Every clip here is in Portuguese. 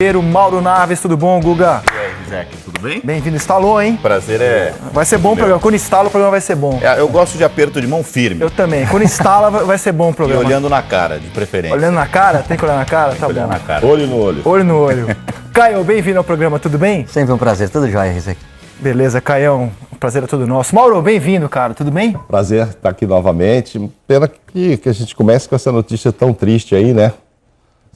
Mauro Naves, tudo bom, Guga? E aí, Rizek, tudo bem? Bem-vindo, instalou, hein? Prazer é... Vai ser bom o programa, quando instala o programa vai ser bom. Eu gosto de aperto de mão firme. Eu também, quando instala vai ser bom o programa. E olhando na cara, de preferência. Olhando na cara? Tem que olhar na cara? Tá olhar bom. na cara. Olho no olho. Olho no olho. Caio, bem-vindo ao programa, tudo bem? Sempre um prazer, tudo jóia, Rizek. Beleza, Caião, o prazer é todo nosso. Mauro, bem-vindo, cara, tudo bem? Prazer estar aqui novamente. Pena que a gente comece com essa notícia tão triste aí, né?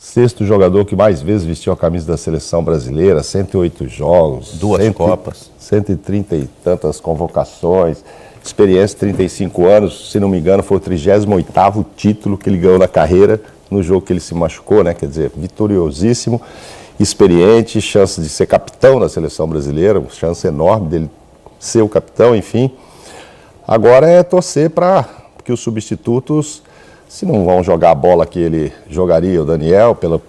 Sexto jogador que mais vezes vestiu a camisa da seleção brasileira, 108 jogos. Duas Copas. 130 e tantas convocações, experiência, 35 anos, se não me engano foi o 38º título que ele ganhou na carreira, no jogo que ele se machucou, né? Quer dizer, vitoriosíssimo, experiente, chance de ser capitão da seleção brasileira, chance enorme dele ser o capitão, enfim. Agora é torcer para que os substitutos, se não vão jogar a bola que ele jogaria, o Daniel, pela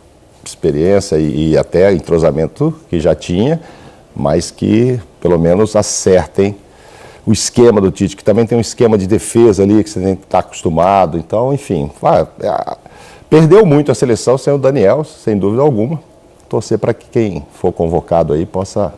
experiência e até entrosamento que já tinha, mas que pelo menos acertem o esquema do Tite, que também tem um esquema de defesa ali que você tem que estar acostumado. Então, enfim, perdeu muito a seleção sem o Daniel, sem dúvida alguma. Torcer para que quem for convocado aí possa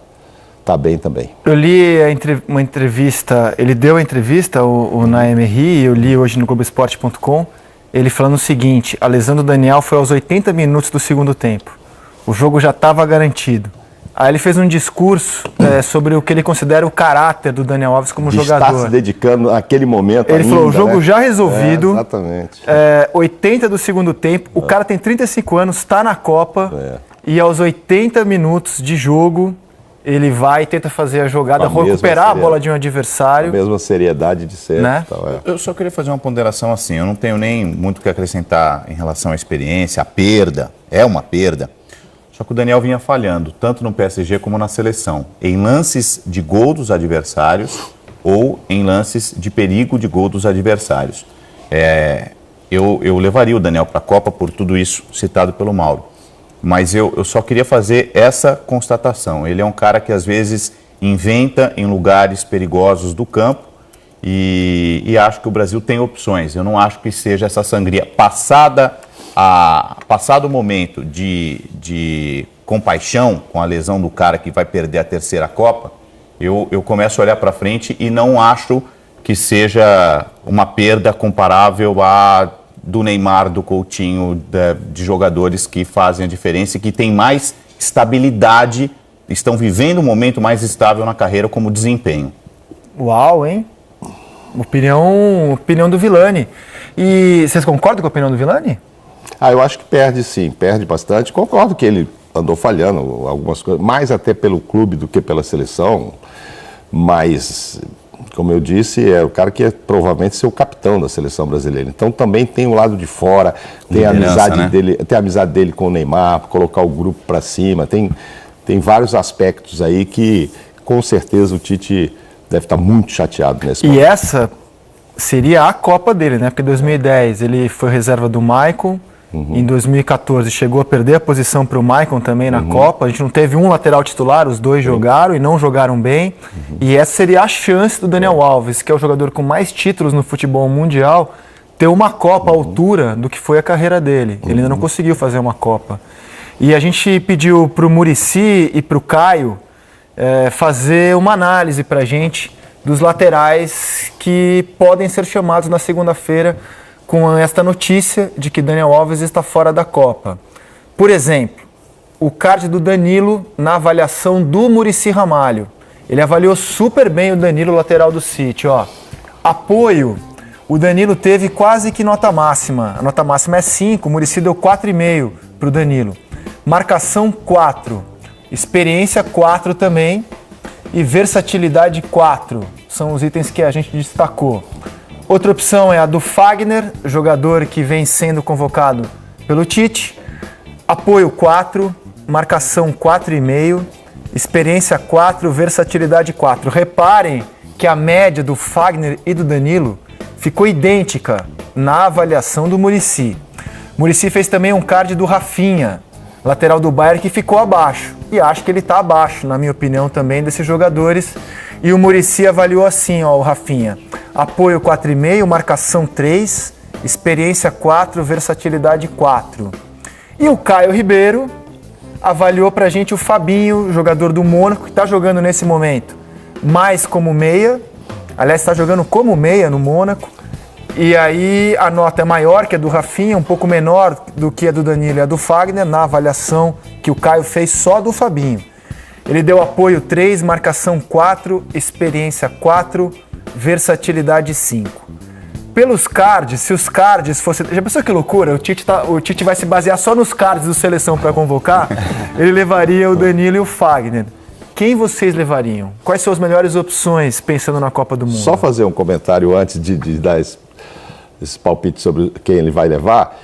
estar bem também. Eu li uma entrevista, ele deu a entrevista, o Naim Emery, eu li hoje no Globoesporte.com, ele falando o seguinte: a lesão do Daniel foi aos 80 minutos do segundo tempo. O jogo já estava garantido. Aí ele fez um discurso sobre o que ele considera o caráter do Daniel Alves como jogador. Está se dedicando naquele momento ele ainda, falou, o jogo, né, já resolvido. Exatamente. 80 do segundo tempo, o cara tem 35 anos, está na Copa, e aos 80 minutos de jogo, ele vai e tenta fazer a jogada, recuperar a bola de um adversário. A mesma seriedade de ser. Né? Então, Eu só queria fazer uma ponderação assim, eu não tenho nem muito o que acrescentar em relação à experiência, a perda, é uma perda. Só que o Daniel vinha falhando, tanto no PSG como na seleção, em lances de gol dos adversários ou em lances de perigo de gol dos adversários. Eu levaria o Daniel para a Copa por tudo isso citado pelo Mauro. Mas eu só queria fazer essa constatação. Ele é um cara que às vezes inventa em lugares perigosos do campo e acho que o Brasil tem opções. Eu não acho que seja essa sangria passado o momento de compaixão com a lesão do cara que vai perder a terceira Copa. Eu começo a olhar para frente e não acho que seja uma perda comparável à do Neymar, do Coutinho, de jogadores que fazem a diferença e que têm mais estabilidade, estão vivendo um momento mais estável na carreira como desempenho. Uau, hein? Opinião do Villani. E vocês concordam com a opinião do Villani? Eu acho que perde sim, perde bastante. Concordo que ele andou falhando algumas coisas, mais até pelo clube do que pela seleção, mas, como eu disse, é o cara que é provavelmente ser o capitão da seleção brasileira. Então também tem o lado de fora, tem a amizade, né, dele, tem a amizade dele com o Neymar, colocar o grupo para cima, tem vários aspectos aí que com certeza o Tite deve estar muito chateado nesse momento. E essa seria a Copa dele, né? Porque em 2010 ele foi reserva do Maicon. Em 2014 chegou a perder a posição para o Maicon também na Copa. A gente não teve um lateral titular, os dois jogaram e não jogaram bem. E essa seria a chance do Daniel Alves, que é o jogador com mais títulos no futebol mundial, ter uma Copa à altura do que foi a carreira dele. Ele ainda não conseguiu fazer uma Copa. E a gente pediu para o Muricy e para o Caio fazer uma análise para a gente dos laterais que podem ser chamados na segunda-feira com esta notícia de que Daniel Alves está fora da Copa. Por exemplo, o card do Danilo na avaliação do Muricy Ramalho. Ele avaliou super bem o Danilo, lateral do City. Apoio, o Danilo teve quase que nota máxima. A nota máxima é 5, o Muricy deu 4,5 para o Danilo. Marcação 4, experiência 4 também e versatilidade 4. São os itens que a gente destacou. Outra opção é a do Fagner, jogador que vem sendo convocado pelo Tite. Apoio 4, marcação 4,5, experiência 4, versatilidade 4. Reparem que a média do Fagner e do Danilo ficou idêntica na avaliação do Muricy. Muricy fez também um card do Rafinha, lateral do Bayern, que ficou abaixo. E acho que ele está abaixo, na minha opinião, também desses jogadores. E o Muricy avaliou assim, o Rafinha. Apoio 4,5, marcação 3, experiência 4, versatilidade 4. E o Caio Ribeiro avaliou pra gente o Fabinho, jogador do Mônaco, que está jogando nesse momento mais como meia. Aliás, está jogando como meia no Mônaco. E aí a nota é maior que a do Rafinha, um pouco menor do que a do Danilo e a do Fagner, na avaliação que o Caio fez só do Fabinho. Ele deu apoio 3, marcação 4, experiência 4, versatilidade 5. Pelos cards, se os cards fossem... Já pensou que loucura? O Tite vai se basear só nos cards do Seleção para convocar? Ele levaria o Danilo e o Fagner. Quem vocês levariam? Quais são as melhores opções pensando na Copa do Mundo? Só fazer um comentário antes de dar esse palpite sobre quem ele vai levar.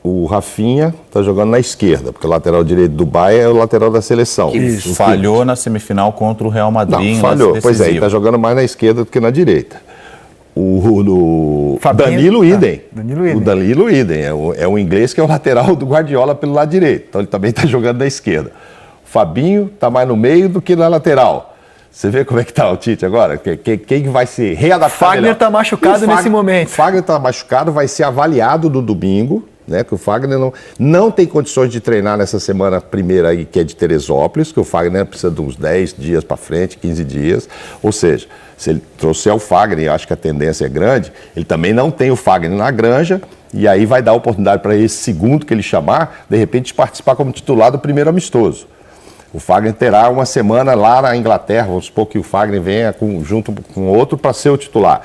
O Rafinha está jogando na esquerda, porque o lateral direito do Bayern é o lateral da seleção. Isso. Falhou na semifinal contra o Real Madrid. Não, falhou. Pois é, ele está jogando mais na esquerda do que na direita. O Danilo idem. O Danilo idem. É o inglês que é o lateral do Guardiola pelo lado direito. Então ele também está jogando na esquerda. O Fabinho está mais no meio do que na lateral. Você vê como é que tá o Tite agora? Quem vai se readaptar? Fagner está machucado nesse momento. O Fagner está machucado, vai ser avaliado no domingo, né? Que o Fagner não tem condições de treinar nessa semana primeira aí, que é de Teresópolis, que o Fagner precisa de uns 10 dias para frente, 15 dias. Ou seja, se ele trouxer o Fagner, eu acho que a tendência é grande, ele também não tem o Fagner na granja, e aí vai dar oportunidade para esse segundo que ele chamar, de repente, participar como titular do primeiro amistoso. O Fagner terá uma semana lá na Inglaterra, vamos supor que o Fagner venha junto com outro para ser o titular.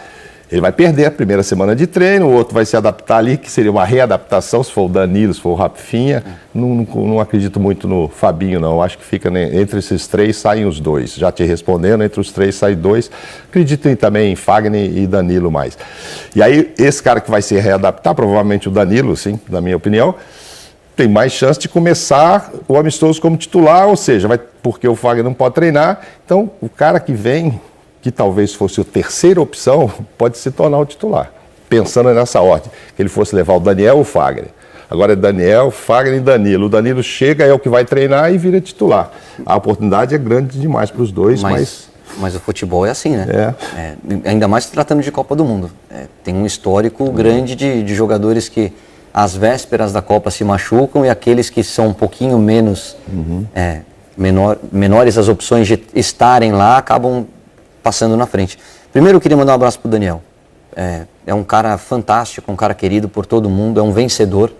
Ele vai perder a primeira semana de treino, o outro vai se adaptar ali, que seria uma readaptação, se for o Danilo, se for o Rafinha. Não acredito muito no Fabinho, não. Acho que fica entre esses 3, saem os 2. Já te respondendo, entre os 3 saem 2. Acredito também em Fagner e Danilo mais. E aí, esse cara que vai se readaptar, provavelmente o Danilo, sim, na minha opinião, tem mais chance de começar o amistoso como titular, ou seja, porque o Fagner não pode treinar. Então, o cara que vem, que talvez fosse a terceira opção, pode se tornar o titular. Pensando nessa ordem, que ele fosse levar o Daniel ou o Fagner. Agora é Daniel, Fagner e Danilo. O Danilo chega, é o que vai treinar e vira titular. A oportunidade é grande demais para os dois, mas o futebol é assim, né? Ainda mais se tratando de Copa do Mundo. Tem um histórico grande de jogadores que às vésperas da Copa se machucam e aqueles que são um pouquinho menos menores as opções de estarem lá acabam passando na frente. Primeiro eu queria mandar um abraço para o Daniel. É um cara fantástico, um cara querido por todo mundo, é um vencedor,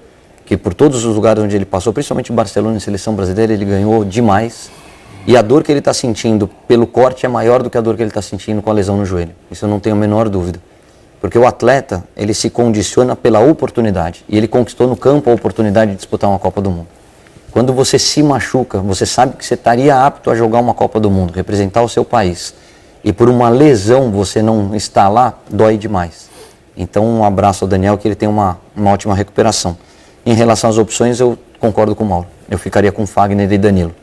que por todos os lugares onde ele passou, principalmente Barcelona e Seleção Brasileira, ele ganhou demais. E a dor que ele está sentindo pelo corte é maior do que a dor que ele está sentindo com a lesão no joelho. Isso eu não tenho a menor dúvida. Porque o atleta, ele se condiciona pela oportunidade. E ele conquistou no campo a oportunidade de disputar uma Copa do Mundo. Quando você se machuca, você sabe que você estaria apto a jogar uma Copa do Mundo, representar o seu país. E por uma lesão você não está lá, dói demais. Então um abraço ao Daniel, que ele tem uma ótima recuperação. Em relação às opções, eu concordo com o Mauro. Eu ficaria com Fagner e Danilo.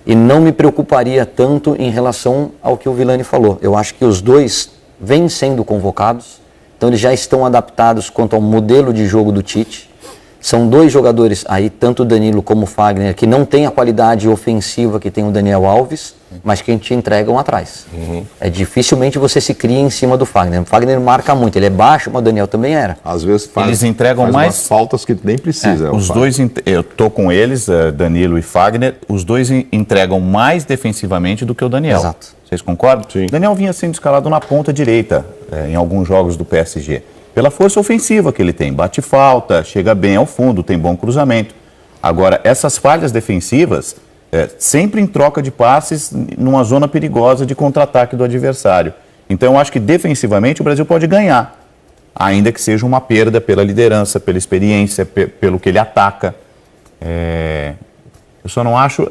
E não me preocuparia tanto em relação ao que o Villani falou. Eu acho que os dois vêm sendo convocados. Então eles já estão adaptados quanto ao modelo de jogo do Tite. São dois jogadores aí, tanto o Danilo como o Fagner, que não tem a qualidade ofensiva que tem o Daniel Alves, mas que te entregam atrás. Dificilmente você se cria em cima do Fagner. O Fagner marca muito, ele é baixo, mas o Daniel também era. Às vezes eles entregam mais faltas que nem precisa. Os dois, eu tô com eles, Danilo e Fagner, os dois entregam mais defensivamente do que o Daniel. Exato. Vocês concordam? Sim. Daniel vinha sendo escalado na ponta direita em alguns jogos do PSG. Pela força ofensiva que ele tem. Bate falta, chega bem ao fundo, tem bom cruzamento. Agora, essas falhas defensivas, sempre em troca de passes, numa zona perigosa de contra-ataque do adversário. Então, eu acho que defensivamente o Brasil pode ganhar. Ainda que seja uma perda pela liderança, pela experiência, pelo que ele ataca. Eu só não acho,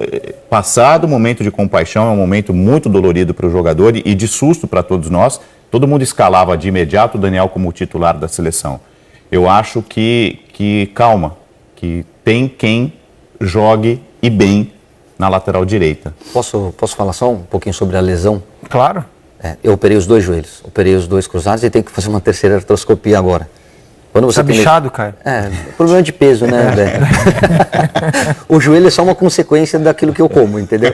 passado o momento de compaixão, é um momento muito dolorido para o jogador e de susto para todos nós. Todo mundo escalava de imediato o Daniel como titular da seleção. Eu acho que calma, que tem quem jogue e bem na lateral direita. Posso falar só um pouquinho sobre a lesão? Claro. Eu operei os 2 joelhos, operei os 2 cruzados e tenho que fazer uma terceira artroscopia agora. Quando você tá bichado, Caio? Problema de peso, né, André? O joelho é só uma consequência daquilo que eu como, entendeu?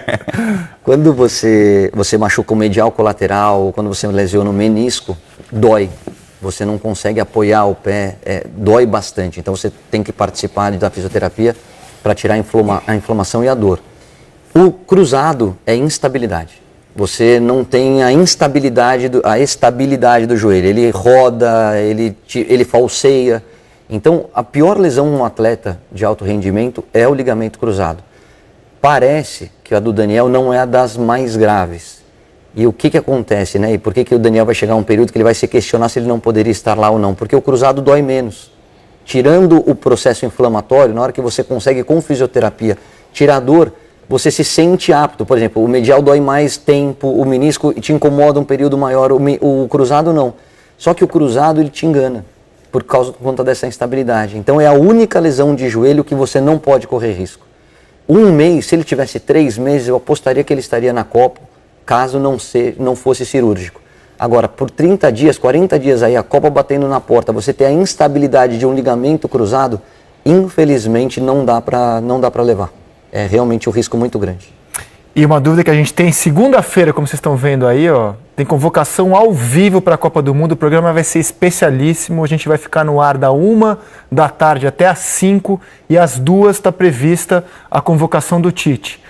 Quando você machuca o medial colateral, quando você lesiona o menisco, dói. Você não consegue apoiar o pé, dói bastante. Então você tem que participar da fisioterapia para tirar a inflamação e a dor. O cruzado é instabilidade. Você não tem a estabilidade do joelho. Ele roda, ele falseia. Então, a pior lesão num atleta de alto rendimento é o ligamento cruzado. Parece que a do Daniel não é a das mais graves. E o que acontece, né? E por que o Daniel vai chegar a um período que ele vai se questionar se ele não poderia estar lá ou não? Porque o cruzado dói menos. Tirando o processo inflamatório, na hora que você consegue com fisioterapia tirar a dor, você se sente apto. Por exemplo, o medial dói mais tempo, o menisco te incomoda um período maior, o cruzado não. Só que o cruzado ele te engana por conta dessa instabilidade. Então é a única lesão de joelho que você não pode correr risco. Um mês, se ele tivesse 3 meses, eu apostaria que ele estaria na Copa, caso não fosse cirúrgico. Agora, por 30 dias, 40 dias aí, a Copa batendo na porta, você ter a instabilidade de um ligamento cruzado, infelizmente não dá para levar. É realmente um risco muito grande. E uma dúvida que a gente tem, segunda-feira, como vocês estão vendo aí, ó, tem convocação ao vivo para a Copa do Mundo, o programa vai ser especialíssimo, a gente vai ficar no ar da 1 da tarde até às 5 e às 2 está prevista a convocação do Tite.